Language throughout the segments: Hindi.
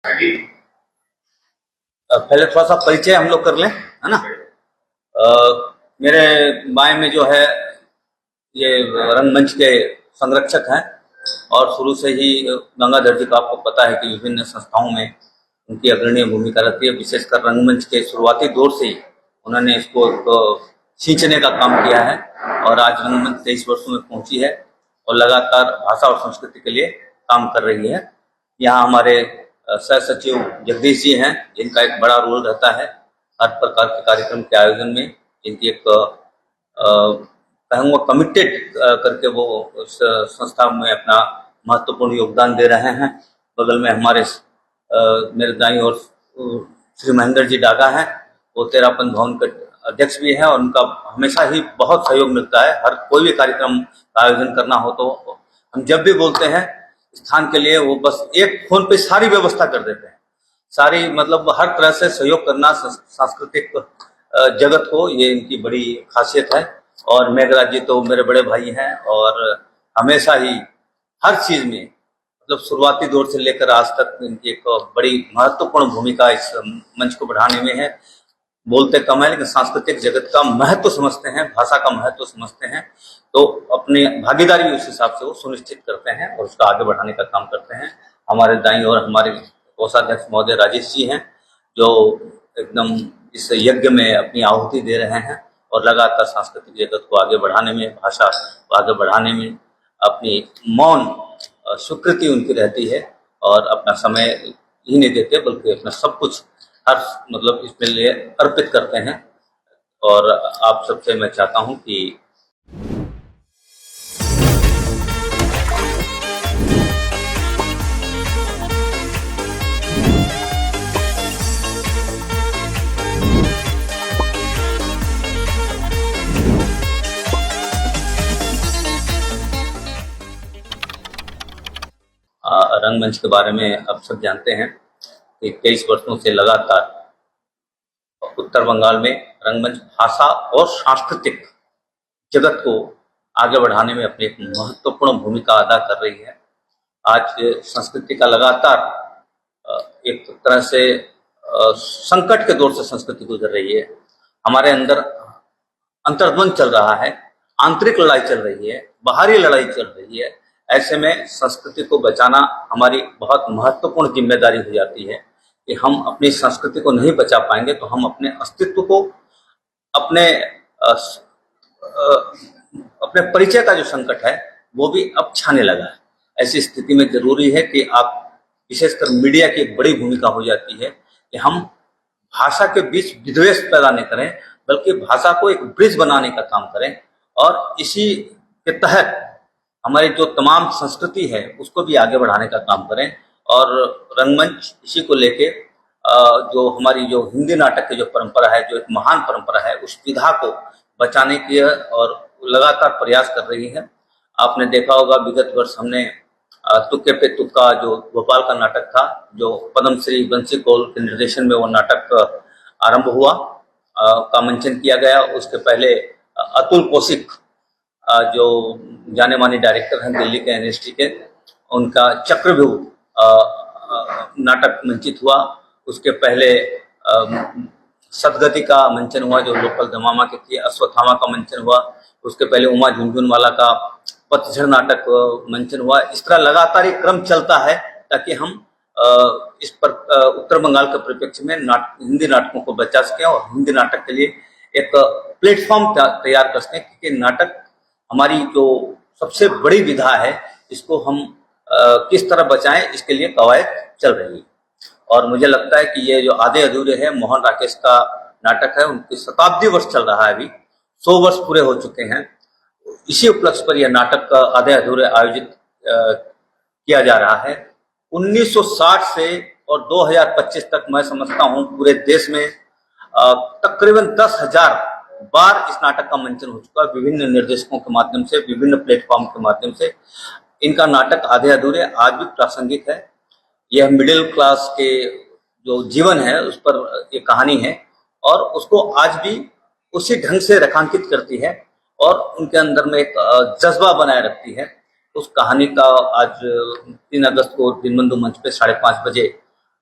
पहले थोड़ा सा परिचय हम लोग कर लें, है ना। मेरे बाएं में जो है ये रंगमंच के संरक्षक हैं और शुरू से ही गंगाधर जी का आपको पता है कि विभिन्न संस्थाओं में उनकी अग्रणी भूमिका रहती है। विशेषकर रंगमंच के शुरुआती दौर से ही उन्होंने इसको खींचने का काम किया है और आज रंगमंच 23 वर्षों में पहुंची है और लगातार भाषा और संस्कृति के लिए काम कर रही है। यहाँ हमारे सह सचिव जगदीश जी हैं, जिनका एक बड़ा रोल रहता है हर प्रकार के कार्यक्रम के आयोजन में। जिनकी एक कहूँगा कमिटेड करके वो उस संस्था में अपना महत्वपूर्ण योगदान दे रहे हैं। बगल में हमारे मेरे दाईं ओर श्री महेंद्र जी डागा हैं, वो तेरापन भवन के अध्यक्ष भी हैं और उनका हमेशा ही बहुत सहयोग मिलता है। हर कोई भी कार्यक्रम का आयोजन करना हो तो हम जब भी बोलते हैं स्थान के लिए, वो बस एक फोन पे सारी व्यवस्था कर देते हैं। सारी मतलब हर तरह से सहयोग करना सांस्कृतिक जगत को, ये इनकी बड़ी खासियत है। और मेघराज जी तो मेरे बड़े भाई हैं और हमेशा ही हर चीज में मतलब शुरुआती दौर से लेकर आज तक इनकी एक बड़ी महत्वपूर्ण भूमिका इस मंच को बढ़ाने में है। बोलते कम है लेकिन सांस्कृतिक जगत का महत्व समझते हैं, भाषा का महत्व समझते हैं, तो अपनी भागीदारी उस हिसाब से वो सुनिश्चित करते हैं और उसका आगे बढ़ाने का काम करते हैं। हमारे दाईं ओर हमारे कोषाध्यक्ष महोदय राजेश जी हैं, जो एकदम इस यज्ञ में अपनी आहुति दे रहे हैं और लगातार सांस्कृतिक जगत को आगे बढ़ाने में, भाषा को आगे बढ़ाने में अपनी मौन स्वीकृति उनकी रहती है और अपना समय ही नहीं देते बल्कि अपना सब कुछ हर मतलब इसके लिए अर्पित करते हैं। और आप सबसे मैं चाहता हूं कि रंगमंच के बारे में आप सब जानते हैं कि 23 वर्षों से लगातार उत्तर बंगाल में रंगमंच भाषा और सांस्कृतिक जगत को आगे बढ़ाने में अपनी एक महत्वपूर्ण भूमिका अदा कर रही है। आज संस्कृति का लगातार एक तरह से संकट के दौर से संस्कृति गुजर रही है। हमारे अंदर अंतर्द्वंद चल रहा है, आंतरिक लड़ाई चल रही है, बाहरी लड़ाई चल रही है। ऐसे में संस्कृति को बचाना हमारी बहुत महत्वपूर्ण जिम्मेदारी हो जाती है कि हम अपनी संस्कृति को नहीं बचा पाएंगे तो हम अपने अस्तित्व को, अपने अपने परिचय का जो संकट है वो भी अब छाने लगा है। ऐसी स्थिति में जरूरी है कि आप, विशेषकर मीडिया की एक बड़ी भूमिका हो जाती है कि हम भाषा के बीच विद्वेष पैदा नहीं करें बल्कि भाषा को एक ब्रिज बनाने का काम करें और इसी के तहत हमारी जो तमाम संस्कृति है उसको भी आगे बढ़ाने का काम करें। और रंगमंच इसी को लेके जो हमारी जो हिंदी नाटक की जो परंपरा है, जो एक महान परंपरा है, उस विधा को बचाने की और लगातार प्रयास कर रही है। आपने देखा होगा विगत वर्ष हमने तुक्के पे तुक्का जो भोपाल का नाटक था, जो पद्मश्री बंसी कौल के निर्देशन में वो नाटक आरंभ हुआ, का मंचन किया गया। उसके पहले अतुल कौशिक जो जाने माने डायरेक्टर हैं दिल्ली के एनएसटी के, उनका चक्रव्यूह नाटक मंचित हुआ। उसके पहले सदगति का मंचन हुआ जो लोकल दमामा के थी, अश्वत्थामा का मंचन हुआ। उसके पहले उमा झुनझुनवाला का पतझड़ नाटक मंचन हुआ। इस तरह लगातार एक क्रम चलता है ताकि हम इस पर उत्तर बंगाल के परिप्रेक्ष्य में हिंदी नाटकों को बचा सकें और हिंदी नाटक के लिए एक प्लेटफॉर्म तैयार कर सकें, क्योंकि नाटक हमारी जो सबसे बड़ी विधा है, इसको हम किस तरह बचाएं इसके लिए कवायद चल रही है। और मुझे लगता है कि ये जो आधे अधूरे है मोहन राकेश का नाटक है, उनकी शताब्दी वर्ष चल रहा है, अभी 100 वर्ष पूरे हो चुके हैं। इसी उपलक्ष्य पर यह नाटक आधे अधूरे आयोजित किया जा रहा है। 1960 से और 2025 तक मैं समझता हूँ पूरे देश में तकरीबन 10,000 बार इस नाटक का मंचन हो चुका है, विभिन्न निर्देशकों के माध्यम से, विभिन्न प्लेटफॉर्म के माध्यम से। इनका नाटक आधे अधूरे आज भी प्रासंगिक है। यह मिडिल क्लास के जो जीवन है उस पर एक कहानी है और उसको आज भी उसी ढंग से रेखांकित करती है और उनके अंदर में एक जज्बा बनाए रखती है। उस कहानी का आज 3 अगस्त को दिनबंधु मंच पे 5:30 बजे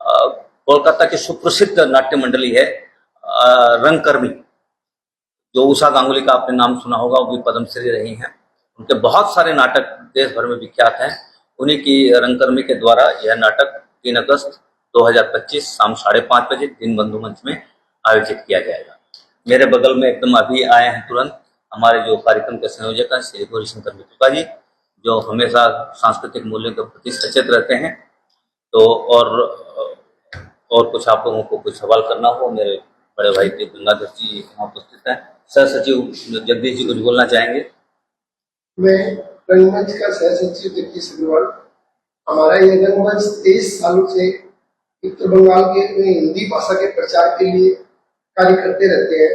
कोलकाता की सुप्रसिद्ध नाट्य मंडली है रंगकर्मी, जो उषा गांगुली का आपने नाम सुना होगा, वो भी पद्मश्री रही हैं। उनके बहुत सारे नाटक देश भर में विख्यात हैं। उन्हीं की रंगकर्मी के द्वारा यह नाटक 3 अगस्त 2025 शाम 5:30 बजे दीनबंधु मंच में आयोजित किया जाएगा। मेरे बगल में एकदम अभी आए हैं तुरंत हमारे जो कार्यक्रम के संयोजक हैं श्री गौरीशंकर मित्तुका जी, जो हमेशा सांस्कृतिक मूल्यों के प्रति सचेत रहते हैं। तो और कुछ आप लोगों को कुछ सवाल करना हो, मेरे बड़े भाई जी गंगाधर जी यहाँ उपस्थित हैं। सह सचिव जगदीश जी कुछ बोलना चाहेंगे? मैं रंगमंच का सह सचिव जगदीश अग्रवाल। हमारा ये रंगमंच 23 सालों से उत्तर बंगाल के में हिंदी भाषा के प्रचार के लिए कार्य करते रहते हैं।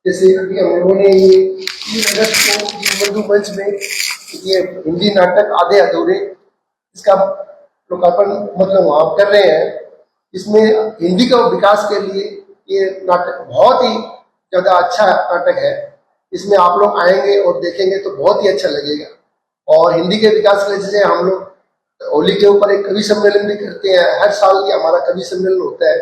जैसे अभी हम लोगों ने ये 3 अगस्त को दीनबंधु मंच में ये हिंदी नाटक आधे अधूरे इसका लोकार्पण मतलब वहाँ कर रहे हैं। इसमें हिंदी का विकास के लिए ये नाटक बहुत ही ज्यादा अच्छा नाटक है। इसमें आप लोग आएंगे और देखेंगे तो बहुत ही अच्छा लगेगा। और हिंदी के विकास के लिए जैसे हम लोग होली के ऊपर एक कवि सम्मेलन भी करते हैं, हर साल ये हमारा कवि सम्मेलन होता है।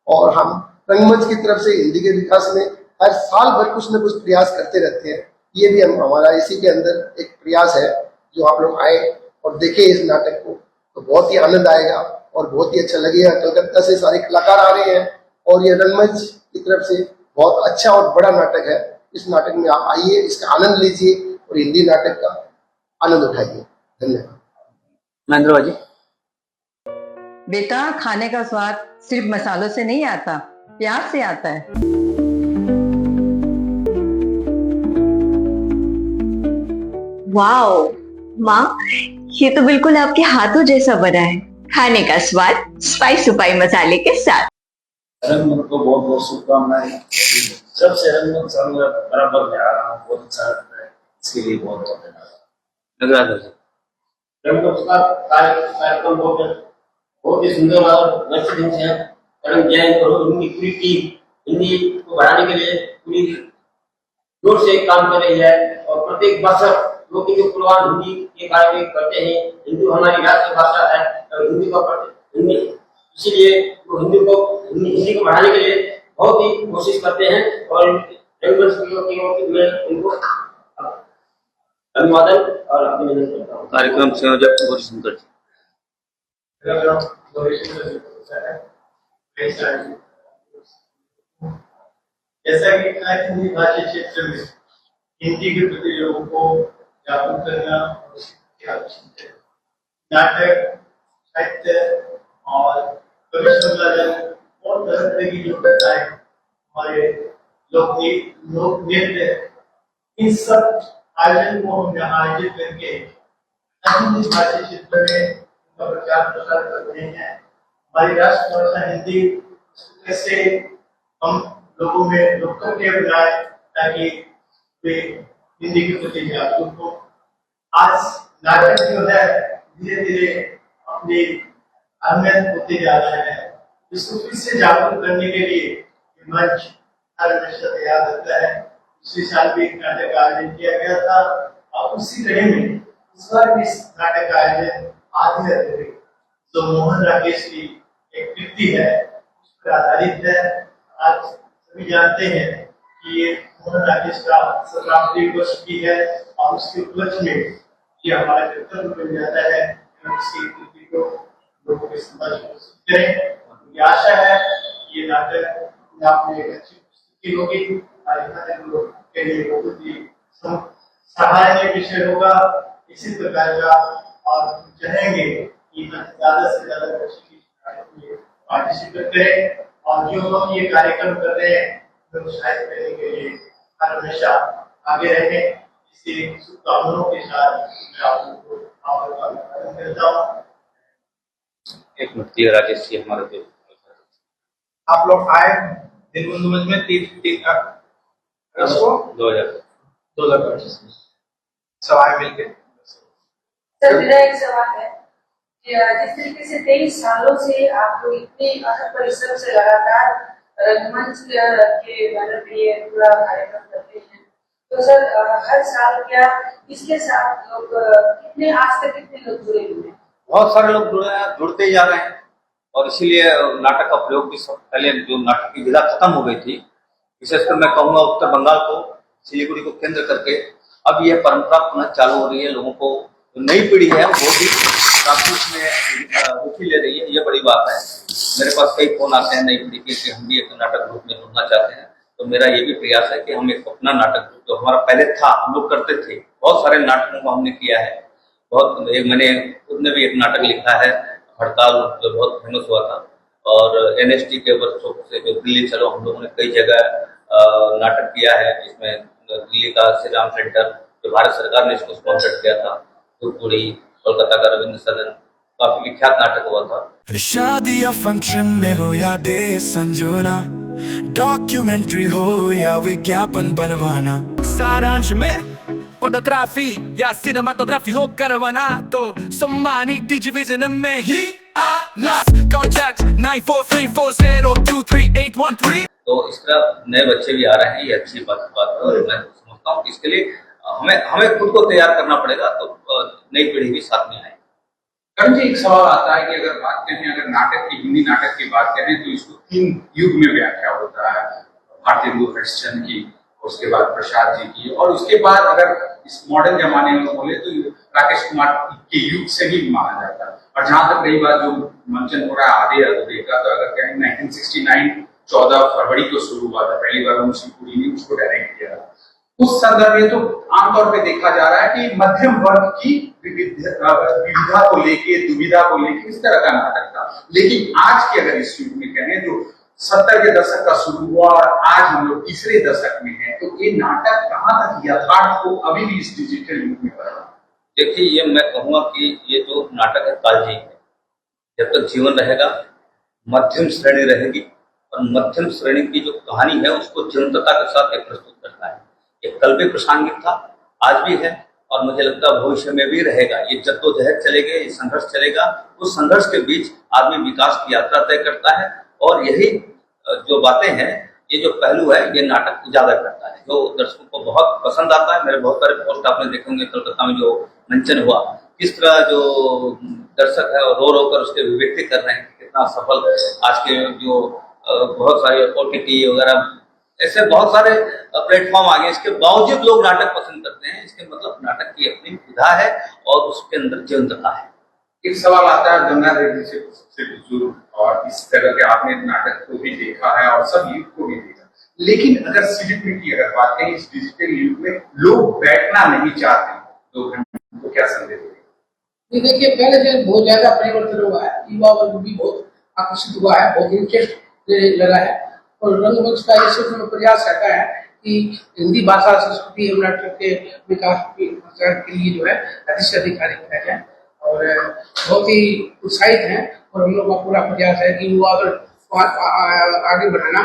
और हम रंगमंच की तरफ से हिंदी के विकास में हर साल भर कुछ न कुछ प्रयास करते रहते हैं। ये भी हम हमारा इसी के अंदर एक प्रयास है। जो आप लोग आए और देखें इस नाटक को तो बहुत ही आनंद आएगा और बहुत ही अच्छा लगेगा। कलकत्ता से सारे कलाकार आ रहे हैं और ये रंगमंच की तरफ से बहुत अच्छा और बड़ा नाटक है। इस नाटक में आप आइए, इसका आनंद लीजिए और हिंदी नाटक का आनंद उठाइए। धन्यवाद। महेंद्र जी। बेटा, खाने का स्वाद सिर्फ मसालों से नहीं आता, प्यार से आता है। वाओ माँ, ये तो बिल्कुल आपके हाथों जैसा बना है। खाने का स्वाद स्पाइस सुपाई मसाले के साथ। रंगमंच को बहुत बहुत शुभकामनाएं। सबसे रंगमंच साल बराबर में आ रहा हूँ, बहुत अच्छा लगता है, इसके लिए बहुत बहुत धन्यवाद। रंगमंच का कार्यक्रम बहुत ही सुंदर और व्यवस्थित ढंग से कर्म किया है और उनकी पूरी टीम हिंदी को बढ़ाने के लिए पूरी जोर से काम कर रही है। और प्रत्येक भाषा लोग जो प्रोग्राम हिंदी के बारे में करते हैं, हिंदी हमारी राष्ट्रीय भाषा है और हिंदी को हिंदी इसीलिए हिंदी को बढ़ाने के लिए बहुत ही कोशिश करते हैं। और उनको अभिवादन और अभिनंदन करता हूँ। कार्यक्रम संयोजक गौरीशंकर जी। जैसा कि हिंदी भाषी क्षेत्र में हिंदी के प्रति लोगों को जागरूक करना नाटक, साहित्य और कवि सम्मेलन और तरह तरह की जो कथाएं हमारे लोकगीत, लोक नृत्य, इन सब आयोजन को हम यहाँ आयोजित करके हिंदी भाषी क्षेत्र में उनका प्रचार प्रसार कर रहे हैं। हमारी राष्ट्रभाषा हिंदी कैसे हम लोगों में लोकप्रिय बनाए ताकि वे हिंदी के प्रति जागरूक हो। आज नाटक जो है धीरे धीरे अपनी अहमियत होते जा रहा है। इसको फिर से जागरूक करने के लिए मंच हर हमेशा तैयार रहता है। पिछले साल भी एक नाटक का आयोजन किया गया था और उसी कड़ी में इस बार भी इस नाटक का आयोजन आधे अधूरे जो मोहन राकेश की एक कृति है उस पर आधारित है। आज सभी जानते हैं कि ये मोहन राकेश का 17वीं वर्ष की है और उसके उपलक्ष्य में ये हमारा कर्तव्य बन जाता है कि इसकी कृति को लोगों के समझ करें। मुझे आशा है कि ये नाटक आपने एक अच्छी पुस्तक होगी और लोगों के लिए बहुत ही सहायक विषय होगा। इसी प्रकार का और चाहेंगे कि ज्यादा से ज्यादा बच्चे की पार्टिसिपेट करें और जो हम ये कार्यक्रम कर रहे हैं तो उत्साहित करने के लिए हर हमेशा आगे रहें। इसी शुभकामनाओं के साथ मैं आप लोगों को अभिवादन करता हूँ। एक मिनट क्लियर राकेश जी, हमारे देश आप लोग आए दीनबंधु मंच में 3 अगस्त को 2025 सब आए मिलके। सर, मेरा एक सवाल है कि जिस तरीके से 23 सालों से आप लोग इतने अथक परिश्रम से लगातार रंगमंच के बैनर पे पूरा कार्यक्रम करते हैं, तो सर हर साल क्या इसके साथ लोग कितने आज तक कितने लोग जुड़े हुए हैं? बहुत सारे लोग जुड़े हैं, जुड़ते ही जा रहे हैं और इसीलिए नाटक का प्रयोग भी सब पहले जो नाटक की विधा खत्म हो गई थी, विशेषकर मैं कहूँगा उत्तर बंगाल को, सिलीगुड़ी को केंद्र करके अब यह परंपरा पुनः चालू हो रही है। लोगों को जो नई पीढ़ी है वो भी राजपूत में रुचि ले रही है, ये बड़ी बात है। मेरे पास कई फोन आते हैं नई पीढ़ी के कि हम भी एक नाटक ग्रुप में जुड़ना चाहते हैं। तो मेरा ये भी प्रयास है कि हम एक अपना नाटक ग्रुप जो हमारा पहले था, हम लोग करते थे, बहुत सारे नाटकों को हमने किया है। मैंने खुद ने भी एक नाटक लिखा है, हड़ताल, जो बहुत फेमस हुआ था, और NST के वर्षों से जो दिल्ली चलो, हम लोगों ने कई जगह नाटक किया है, जिसमें दिल्ली का श्री राम सेंटर जो भारत सरकार ने इसको स्पॉन्सर किया था, धूपगुड़ी, कोलकाता का रविंद्र सदन, काफी विख्यात नाटक हुआ था। शादी या फंक्शन में हो या डे संजोना, डॉक्यूमेंट्री हो या विज्ञापन बनवाना, सारांश में फोटोग्राफी या सिनेमाटोग्राफी हो करवाना तो सम्मानित डिजिविजन में ही आना। कॉन्टैक्ट 9434023813। तो इस तरह नए बच्चे भी आ रहे हैं, ये अच्छी बात है। और मैं समझता हूँ कि इसके लिए हमें खुद को तैयार करना पड़ेगा, तो नई पीढ़ी भी साथ में आए। करण जी, एक सवाल आता है कि अगर बात करें, अगर नाटक की, हिंदी नाटक की बात करें तो इसको 3 युग में व्याख्या होता है, भारतेंदु हरिश्चंद्र की, उसके बाद प्रसाद जी की, और उसके बाद अगर इस मॉडर्न जमाने में बोले तो राकेश कुमार के युग से भी माना जाता है। और जहां तक रही बात जो मंचन हो रहा है आधे अधूरे का, तो अगर कहें 1969 14 फरवरी को शुरू हुआ था, पहली बार मुंशी ने उसको डायरेक्ट किया था। उस संदर्भ में तो आमतौर पे देखा जा रहा है कि मध्यम वर्ग की विविधा को लेके, दुविधा को लेके इस तरह का नाटक था। लेकिन आज के अगर इस युग में कहें जो 70 के दशक का शुरू हुआ और आज हम लोग तीसरे दशक में हैं, तो ये नाटक कहाँ तक यथार्थ को अभी भी इस डिजिटल युग में कर रहा है? देखिए, ये मैं कहूँगा कि ये जो नाटक है कालजयी है। जब तक जीवन रहेगा, मध्यम श्रेणी रहेगी, और मध्यम श्रेणी की जो कहानी है उसको जीवंतता के साथ एक प्रस्तुत करता है। ये कल भी प्रासंगिक था, आज भी है, और मुझे लगता है भविष्य में भी रहेगा। ये जद्दोजहद चलेगा, ये संघर्ष चलेगा। उस संघर्ष के बीच आदमी विकास की यात्रा तय करता है, और यही जो बातें हैं, ये जो पहलू है, ये नाटक उजागर करता है, जो दर्शकों को बहुत पसंद आता है। मेरे बहुत सारे पोस्ट आपने देखे होंगे कलकत्ता में जो मंचन हुआ, किस तरह जो दर्शक है रो रो कर उसके अभिव्यक्ति कर रहे हैं, कितना सफल। आज के जो बहुत सारे OTT वगैरह ऐसे बहुत सारे प्लेटफॉर्म आ गए, इसके बावजूद लोग नाटक पसंद करते हैं। इसके मतलब नाटक की अपनी विधा है और उसके अंदर जीवंतता है। एक सवाल आता है गंगा रेड्डी से बुजुर्ग, और इस तरह के आपने नाटक को भी देखा है और सब युग को भी देखा, लेकिन अगर सिलिब्रिटी अगर बात करें इस डिजिटल युग में लोग बैठना नहीं चाहते 2 घंटे, तो क्या संदेश देंगे? देखिए, पहले से बहुत ज्यादा परिवर्तन हुआ है, युवा वर्ग भी बहुत आकर्षित हुआ है, बहुत इंटरेस्ट लगा है, और रंगमंच का ये सिर्फ प्रयास रहता है कि हिंदी भाषा संस्कृति एवं नाटक के विकास के प्रचार के लिए जो है अधिक से अधिक कार्य किया जाए, और बहुत ही उत्साहित हैं। और हम लोग का पूरा प्रयास है कि युवा को आगे बढ़ाना,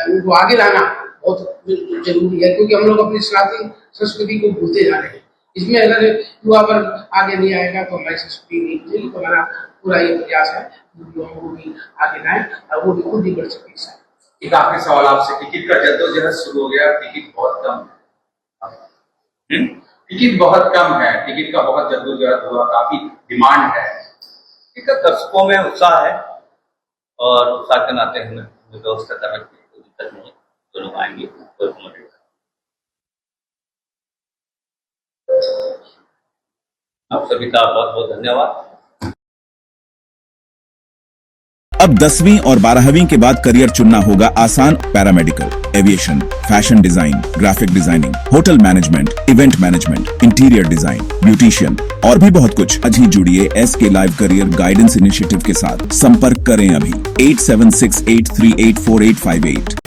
उनको आगे लाना बहुत जरूरी है, क्योंकि हम लोग अपनी सनातन संस्कृति को भूलते जा रहे हैं। इसमें अगर युवा वर्ग आगे नहीं आएगा तो हमारी संस्कृति नहीं बचेगी। तो हमारा पूरा ये प्रयास है युवाओं को भी आगे लाएं और वो भी खुद ही बढ़ सके। एक आखिरी सवाल आपसे, टिकट का जद्दोजहद शुरू हो गया, टिकट बहुत कम है, टिकट बहुत कम है, टिकट का बहुत जद्दोजहद हुआ, काफी डिमांड है, दर्शकों में उत्साह है, और उत्साह के नाते हमें व्यवस्था करने की कोई दिक्कत नहीं है। जो लोग आएंगे कोई आप सभी का बहुत बहुत धन्यवाद। अब 10वीं और 12वीं के बाद करियर चुनना होगा आसान। Paramedical, aviation, fashion design, graphic designing, hotel management, event management, interior design, beautician और भी बहुत कुछ। आज ही जुड़िए SK live career guidance initiative के साथ। संपर्क करें अभी 8768384858।